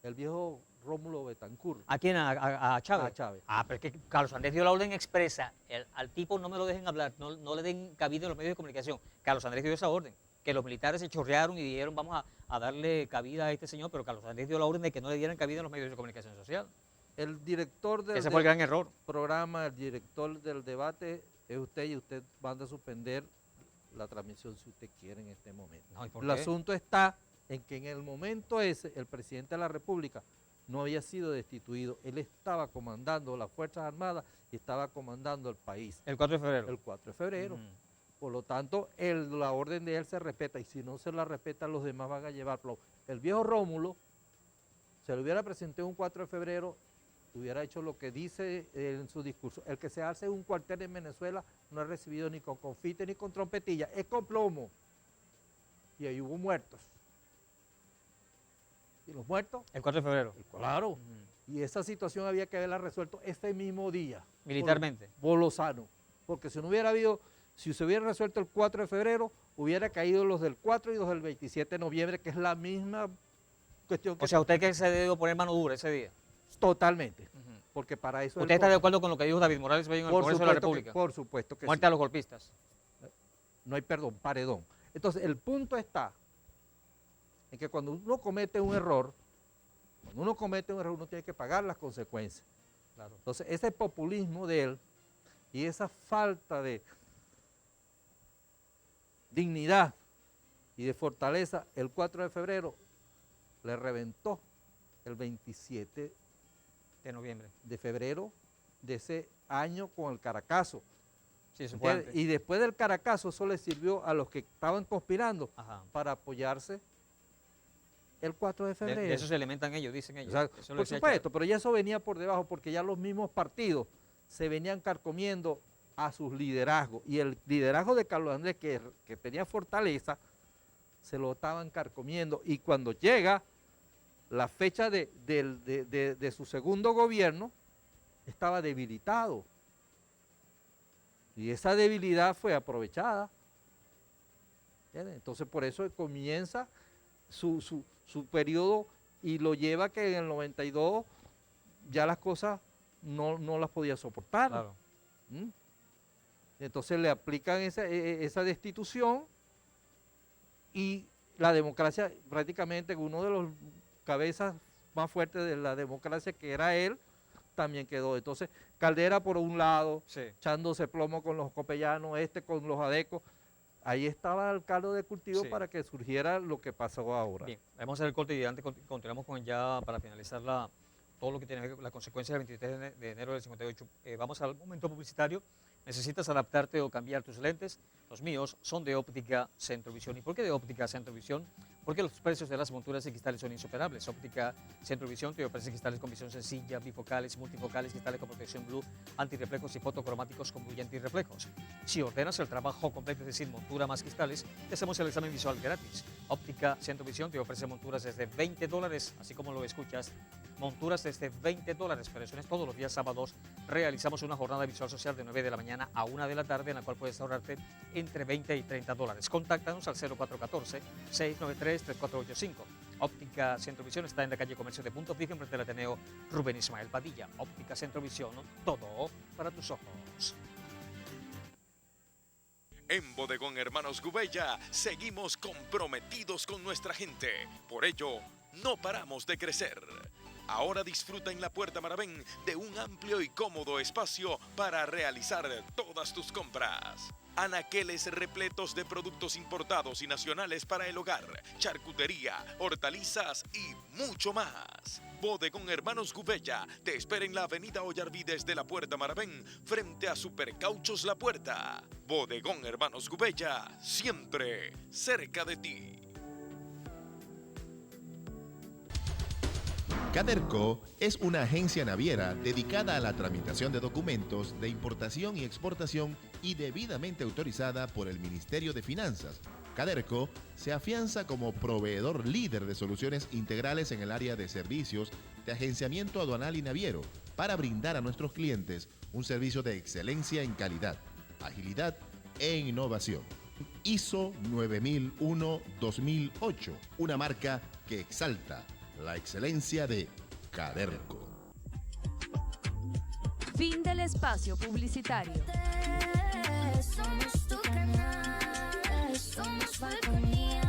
el viejo Rómulo Betancourt ¿A quién? ¿A Chávez? a Chávez. Ah, pero es que Carlos Andrés dio la orden expresa. Al tipo no me lo dejen hablar, no le den cabida en los medios de comunicación. Carlos Andrés dio esa orden, que los militares se chorrearon y dijeron vamos a darle cabida a este señor, pero Carlos Andrés dio la orden de que no le dieran cabida en los medios de comunicación social. El director del Ese fue el gran error. programa, el director del debate es usted, y usted manda a suspender la transmisión si usted quiere en este momento. No, ¿y por El qué? asunto está en que en el momento ese el presidente de la República no había sido destituido, él estaba comandando las Fuerzas Armadas y estaba comandando el país El 4 de febrero. el 4 de febrero. Ujú. Por lo tanto, la orden de él se respeta y si no se la respeta los demás van a llevarlo. El viejo Rómulo se le hubiera presentado un 4 de febrero, hubiera hecho lo que dice en su discurso. El que se hace un cuartel en Venezuela no es recibido ni con confite ni con trompetilla, es con plomo. Y ahí hubo muertos. ¿Y los muertos? El 4 de febrero. Claro. Ujú. Y esa situación había que haberla resuelto ese mismo día. Militarmente. Por Lozano. Porque si no hubiera habido, si se hubiera resuelto el 4 de febrero, hubiera caído los del 4 y los del 27 de noviembre, que es la misma cuestión que... O sea, usted que se debió poner mano dura ese día. Totalmente. Ujú. Porque para eso... ¿Usted está de acuerdo con lo que dijo David Morales en el Congreso de la República? Por supuesto que Muerte sí. a los golpistas. No hay perdón, paredón. Entonces, el punto está en que cuando uno comete un error, uno tiene que pagar las consecuencias. Claro. Entonces, ese populismo de él y esa falta de dignidad y de fortaleza, el 4 de febrero le reventó el 27 De noviembre. de febrero de ese año con el Caracazo. Sí, eso fue ¿Entiendes? antes. Y después del Caracazo eso le sirvió a los que estaban conspirando Ajá. para apoyarse el 4 de De febrero. eso se alimentan ellos, dicen ellos. O sea, Eso lo por decía supuesto, Chávez. pero ya eso venía por debajo porque ya los mismos partidos se venían carcomiendo a sus liderazgos y el liderazgo de Carlos Andrés que tenía fortaleza se lo estaban carcomiendo y cuando llega la fecha de su segundo gobierno estaba debilitado y esa debilidad fue aprovechada. ¿Entiendes? Entonces por eso comienza su periodo y lo lleva que en el 92 ya las cosas no las podía soportar. Claro. ¿Mm? Entonces le aplican esa destitución y la democracia prácticamente uno de los cabezas más fuertes de la democracia que era él también quedó. Entonces Caldera por un lado, Sí. echándose plomo con los copellanos, con los adecos, ahí estaba el caldo de cultivo Sí. para que surgiera lo que pasó ahora. Bien, vamos a hacer el corte y antes continuamos con ya para finalizar todo lo que tiene que ver con las consecuencias del 23 de enero del 58. Vamos al momento publicitario. ¿Necesitas adaptarte o cambiar tus lentes? Los míos son de Óptica Centrovisión. ¿Y por qué de Óptica Centrovisión? Porque los precios de las monturas y cristales son insuperables. Óptica Centrovisión te ofrece cristales con visión sencilla, bifocales, multifocales, cristales con protección blue, antirreflejos y fotocromáticos con blue antirreflejos. Si ordenas el trabajo completo, es decir, montura más cristales, te hacemos el examen visual gratis. Óptica Centrovisión te ofrece monturas desde $20, así como lo escuchas, monturas desde $20. Pero eso no es todos los días sábados. Realizamos una jornada visual social de 9 de la mañana a 1 de la tarde, en la cual puedes ahorrarte entre $20 y $30. Contáctanos al 0414-693-3485. Óptica Centrovisión está en la calle Comercio de Punto Fijo, frente al Ateneo Rubén Ismael Padilla. Óptica Centrovisión, todo para tus ojos. En Bodegón Hermanos Gubella seguimos comprometidos con nuestra gente. Por ello, no paramos de crecer. Ahora disfruta en la Puerta Maravén de un amplio y cómodo espacio para realizar todas tus compras. Anaqueles repletos de productos importados y nacionales para el hogar, charcutería, hortalizas y mucho más. Bodegón Hermanos Gubella te espera en la avenida Ollarvides de la Puerta Maravén, frente a Supercauchos La Puerta. Bodegón Hermanos Gubella, siempre cerca de ti. Caderco es una agencia naviera dedicada a la tramitación de documentos de importación y exportación y debidamente autorizada por el Ministerio de Finanzas. Caderco se afianza como proveedor líder de soluciones integrales en el área de servicios de agenciamiento aduanal y naviero para brindar a nuestros clientes un servicio de excelencia en calidad, agilidad e innovación. ISO 9001-2008, una marca que exalta la excelencia de Caderco. Fin del espacio publicitario. Somos tu canal, somos Falconía.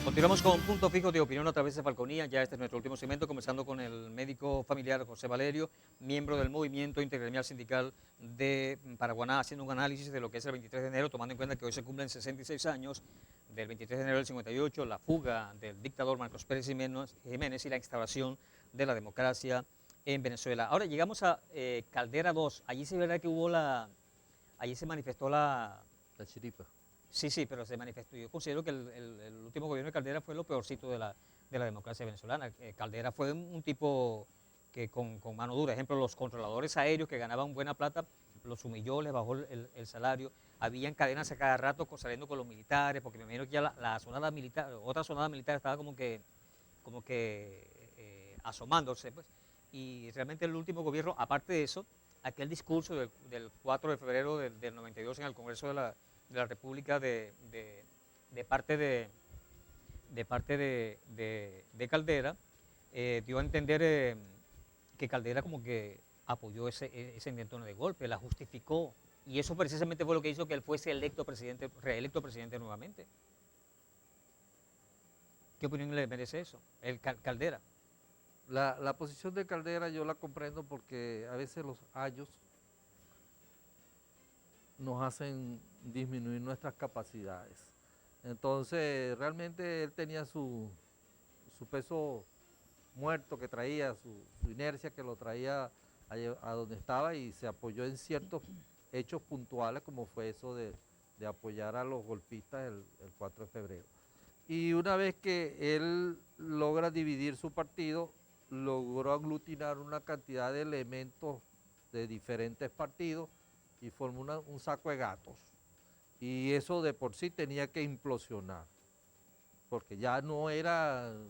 Continuamos con Punto Fijo de Opinión a través de Falconía. Ya este es nuestro último segmento, comenzando con el médico familiar José Valerio, miembro del Movimiento Intergremial Sindical de Paraguaná, haciendo un análisis de lo que es el 23 de enero, tomando en cuenta que hoy se cumplen 66 años del 23 de enero del 58, la fuga del dictador Marcos Pérez Jiménez y la instauración de la democracia en Venezuela. Ahora llegamos a Caldera 2. Allí se verá que allí se manifestó La chiripa. Sí, pero se manifestó. Yo considero que el último gobierno de Caldera fue lo peorcito de la democracia venezolana. Caldera fue un tipo que con mano dura. Ejemplo, los controladores aéreos que ganaban buena plata, los humilló, les bajó el salario. Habían cadenas a cada rato saliendo con los militares, porque me imagino que ya la sonada militar, otra sonada militar estaba como que asomándose, pues. Y realmente el último gobierno, aparte de eso, aquel discurso del 4 de febrero del 92 en el Congreso de la República de parte de Caldera, dio a entender que Caldera como que apoyó ese intento de golpe, la justificó, y eso precisamente fue lo que hizo que él fuese reelecto presidente nuevamente. ¿Qué opinión le merece eso, Caldera? La posición de Caldera yo la comprendo porque a veces los ayos nos hacen disminuir nuestras capacidades. Entonces, realmente él tenía su peso muerto que traía, su inercia que lo traía a donde estaba, y se apoyó en ciertos hechos puntuales, como fue eso de apoyar a los golpistas el 4 de febrero. Y una vez que él logra dividir su partido, logró aglutinar una cantidad de elementos de diferentes partidos y formó un saco de gatos. Y eso de por sí tenía que implosionar, porque ya no eran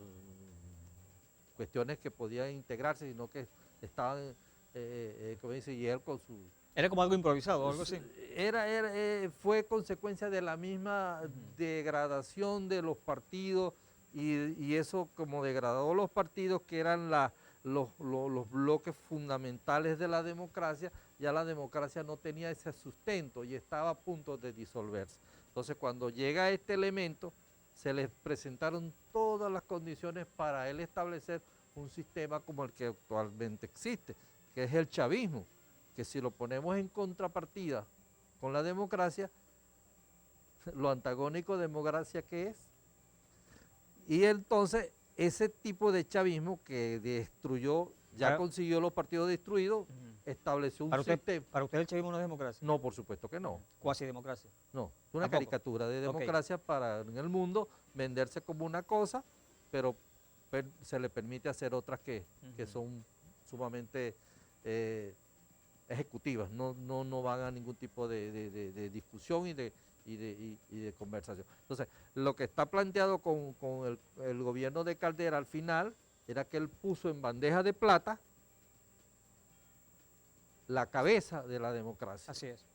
cuestiones que podían integrarse, sino que estaban, como dice, y él con Era como algo improvisado o algo así. Fue consecuencia de la misma degradación de los partidos y eso como degradó los partidos que eran los bloques fundamentales de la democracia, ya la democracia no tenía ese sustento y estaba a punto de disolverse. Entonces cuando llega este elemento, se les presentaron todas las condiciones para él establecer un sistema como el que actualmente existe, que es el chavismo, que si lo ponemos en contrapartida con la democracia, lo antagónico de democracia que es. Y entonces ese tipo de chavismo que destruyó, ya consiguió los partidos destruidos, estableció un sistema. ¿Para usted el chavismo no es democracia? No, por supuesto que no. Cuasi democracia. No, es una ¿Tampoco? caricatura de democracia para en el mundo venderse como una cosa, pero se le permite hacer otras que son sumamente ejecutivas, no van a ningún tipo de discusión y de conversación. Entonces, lo que está planteado con el gobierno de Caldera al final era que él puso en bandeja de plata la cabeza de la democracia. Así es.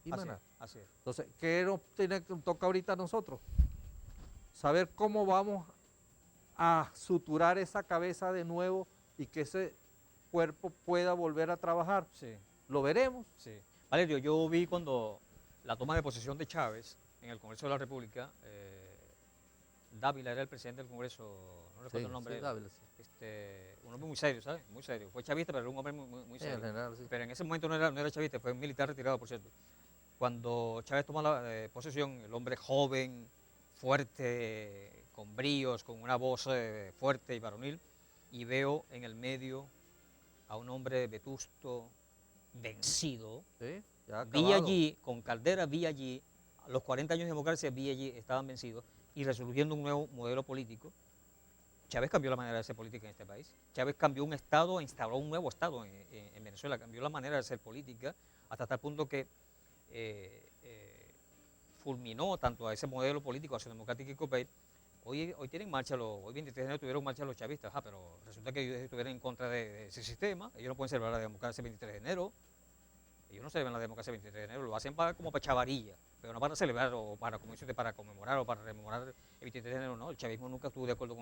Y Así maná. es, así es. Entonces, ¿qué nos toca ahorita a nosotros? Saber cómo vamos a suturar esa cabeza de nuevo y que ese cuerpo pueda volver a trabajar. Sí, ¿Lo veremos? sí. Valerio, yo vi cuando la toma de posesión de Chávez en el Congreso de la República, Dávila era el presidente del Congreso, no recuerdo el nombre. Sí, Dávila, sí. Un hombre muy serio, ¿sabes? Muy serio. Fue chavista, pero era un hombre muy Sí, serio. en general, sí. Pero en ese momento no era chavista, fue un militar retirado, por cierto. Cuando Chávez toma la posesión, el hombre joven, fuerte, con bríos, con una voz fuerte y varonil, y veo en el medio a un hombre vetusto, vencido. Sí, ya Vi acabado. allí, con Caldera vi allí, a los 40 años de democracia vi allí, estaban vencidos, y resolviendo un nuevo modelo político. Chávez cambió la manera de hacer política en este país. Chávez cambió un estado, instauró un nuevo estado en Venezuela, cambió la manera de hacer política, hasta tal punto que fulminó tanto a ese modelo político, Acción Democrática y COPEI. Hoy tienen marcha, hoy 23 de enero tuvieron marcha los chavistas, pero resulta que ellos estuvieron en contra de ese sistema. Ellos no pueden celebrar la democracia el 23 de enero. Ellos no celebran la democracia el 23 de enero, lo hacen como para chavarilla, pero no para celebrar o para, como dice usted, para conmemorar o para rememorar el 23 de enero, no. El chavismo nunca estuvo de acuerdo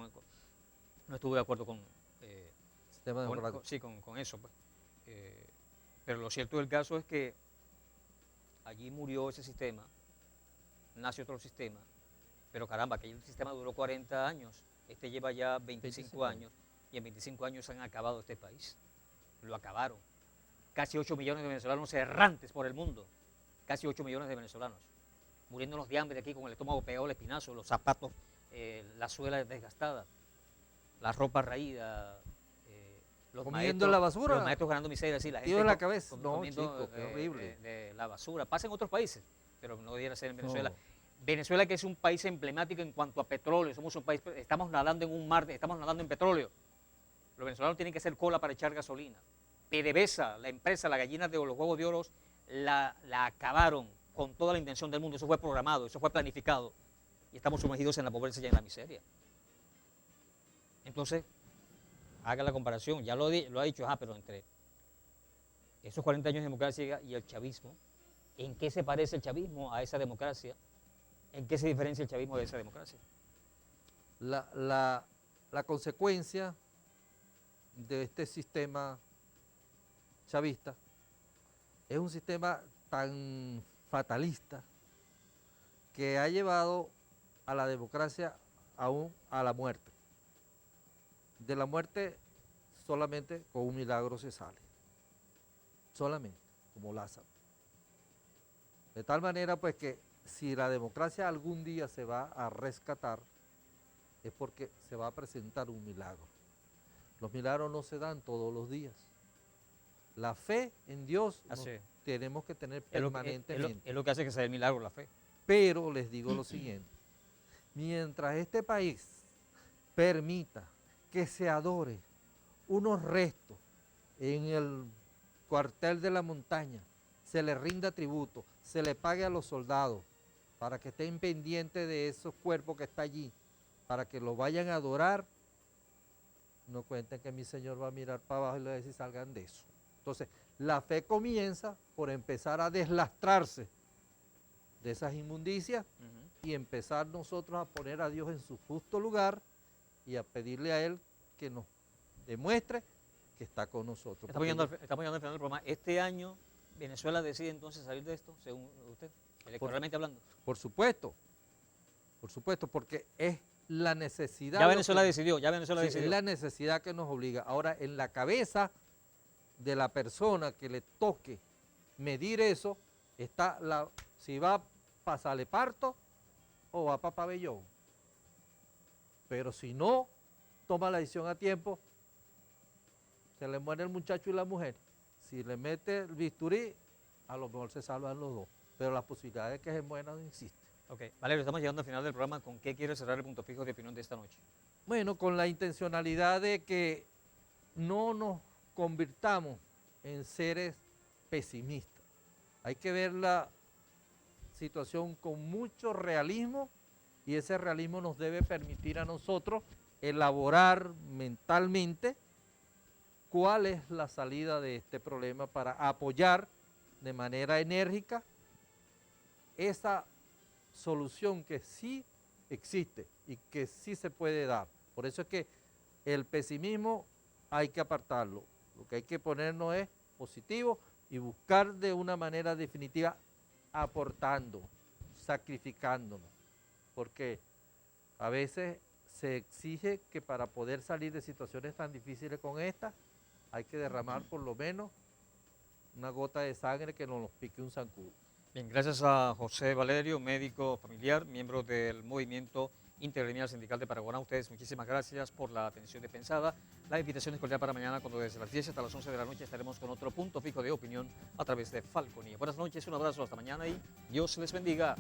no estuvo de acuerdo con, Sistema democrático. con eso. Pues. Pero lo cierto del caso es que allí murió ese sistema, nació otro sistema, pero caramba, aquel sistema duró 40 años, este lleva ya 25 años, y en 25 años han acabado este país, lo acabaron. Casi 8 millones de venezolanos errantes por el mundo, casi 8 millones de venezolanos, muriéndonos de hambre aquí con el estómago pegado al espinazo, los zapatos, la suela desgastada, la ropa raída, comiendo en la basura. Los maestros ganando miseria, así la Tío gente en la cabeza. No, comiendo, chico, qué horrible. de la basura. Pasa en otros países, pero no debiera ser en Venezuela. No. Venezuela, que es un país emblemático en cuanto a petróleo, somos un país, estamos nadando en un mar, estamos nadando en petróleo. Los venezolanos tienen que hacer cola para echar gasolina. PDVSA, la empresa, la gallina de los huevos de oro, la acabaron con toda la intención del mundo. Eso fue programado, eso fue planificado. Y estamos sumergidos en la pobreza y en la miseria. Entonces, haga la comparación, ya lo ha dicho, pero entre esos 40 años de democracia y el chavismo, ¿en qué se parece el chavismo a esa democracia? ¿En qué se diferencia el chavismo de esa democracia? La consecuencia de este sistema chavista es un sistema tan fatalista que ha llevado a la democracia aún a la muerte. De la muerte solamente con un milagro se sale, solamente, como Lázaro. De tal manera pues que si la democracia algún día se va a rescatar, es porque se va a presentar un milagro. Los milagros no se dan todos los días. La fe en Dios tenemos que tener permanentemente. Es lo que hace que sea el milagro, la fe. Pero les digo lo siguiente, mientras este país permita que se adore unos restos en el cuartel de la montaña, se le rinda tributo, se le pague a los soldados para que estén pendientes de esos cuerpos que están allí, para que lo vayan a adorar, no cuenten que mi Señor va a mirar para abajo y le va a decir salgan de eso. Entonces, la fe comienza por empezar a deslastrarse de esas inmundicias y empezar nosotros a poner a Dios en su justo lugar y a pedirle a Él que nos demuestre que está con nosotros. Estamos llegando al final del programa. Este año, ¿Venezuela decide entonces salir de esto, según usted, electoralmente hablando? Por supuesto, porque es la necesidad. Ya Venezuela decidió. Es la necesidad que nos obliga. Ahora, en la cabeza de la persona que le toque medir eso, está si va para Saleparto o va para Pabellón. Pero si no toma la decisión a tiempo, se le muere el muchacho y la mujer. Si le mete el bisturí, a lo mejor se salvan los dos. Pero la posibilidad de que se muera no existe. Ok, Valerio, estamos llegando al final del programa. ¿Con qué quiere cerrar el punto fijo de opinión de esta noche? Bueno, con la intencionalidad de que no nos convirtamos en seres pesimistas. Hay que ver la situación con mucho realismo y ese realismo nos debe permitir a nosotros elaborar mentalmente cuál es la salida de este problema para apoyar de manera enérgica esa solución que sí existe y que sí se puede dar. Por eso es que el pesimismo hay que apartarlo. Lo que hay que ponernos es positivo y buscar de una manera definitiva aportando, sacrificándonos. Porque a veces se exige que para poder salir de situaciones tan difíciles como esta, hay que derramar por lo menos una gota de sangre que no nos pique un zancudo. Bien, gracias a José Valerio, médico familiar, miembro del Movimiento Intergremial Sindical de Paraguaná. A ustedes muchísimas gracias por la atención dispensada. La invitación es cordial para mañana, cuando desde las 10 hasta las 11 de la noche estaremos con otro punto fijo de opinión a través de Falconía. Buenas noches, un abrazo, hasta mañana y Dios les bendiga.